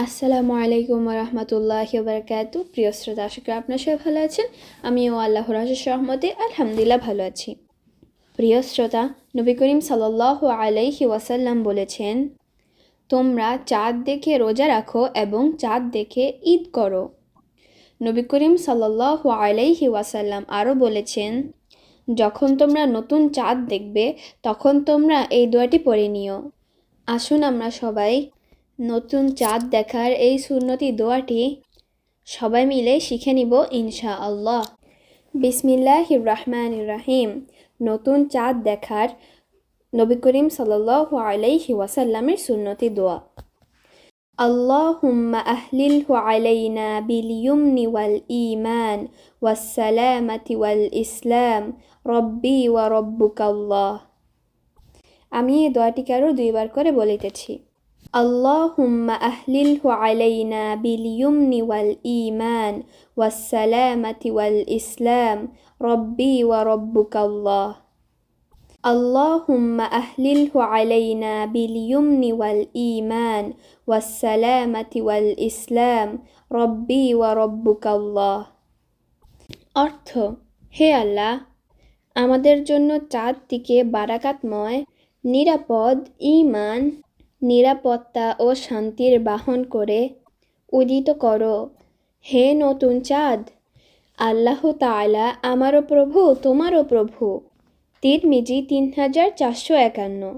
আসসালামু আলাইকুম রহমতুল্লাহি বারাকাতু। প্রিয় শ্রোতা, আশা করি আপনার সবাই ভালো আছেন। আমিও আল্লাহর অশেষ রহমতে আলহামদুলিল্লাহ ভালো আছি। প্রিয় শ্রোতা, নবী করিম সাল্লাল্লাহু আলাইহি ওয়াসাল্লাম বলেছেন, তোমরা চাঁদ দেখে রোজা রাখো এবং চাঁদ দেখে ঈদ করো। নবী করিম সাল্লাল্লাহু আলাইহি ওয়াসাল্লাম আরও বলেছেন, যখন তোমরা নতুন চাঁদ দেখবে তখন তোমরা এই দোয়াটি পড়ে নিও। আসুন আমরা সবাই নতুন চাঁদ দেখার এই সুন্নতি দোয়াটি সবাই মিলে শিখে নিব ইনশাআল্লাহ। বিসমিল্লাহির রহমানির রহিম। নতুন চাঁদ দেখার নবী করিম সাল্লাল্লাহু আলাইহি ওয়াসাল্লামের সুন্নতি দোয়া। আল্লাহুম্মা আহলিলহু আলাইনা বিল ইয়ুমনি ওয়াল ঈমান ওয়াস সালামাতি ওয়াল ইসলাম রব্বি ওয়া রব্বুকাল্লাহ। আমি এই দোয়াটিকে আরও 2 বার করে বলিতেছি। আল্লাহুম্মা আহলিলহু আলাইনা বিল ইয়ুমনি ওয়াল ঈমান ওয়াস সালামাতি ওয়াল ইসলাম রব্বি ওয়া রব্বুকাল্লাহ। আল্লাহুম্মা আহলিলহু আলাইনা বিল ইয়ুমনি ওয়াল ঈমান ওয়াস সালামাতি ওয়াল ইসলাম রব্বি ওয়া রব্বুকাল্লাহ। অর্থ: হে আল্লাহ, আমাদের জন্য চাঁদটিকে বারাকাতময়, নিরাপদ, ঈমান, নিরাপত্তা ও শান্তির বাহন করে উদিত করো। হে নতুন চাঁদ, আল্লাহ তাআলা আমারও প্রভু, তোমারও প্রভু। তিরমিজি 3451।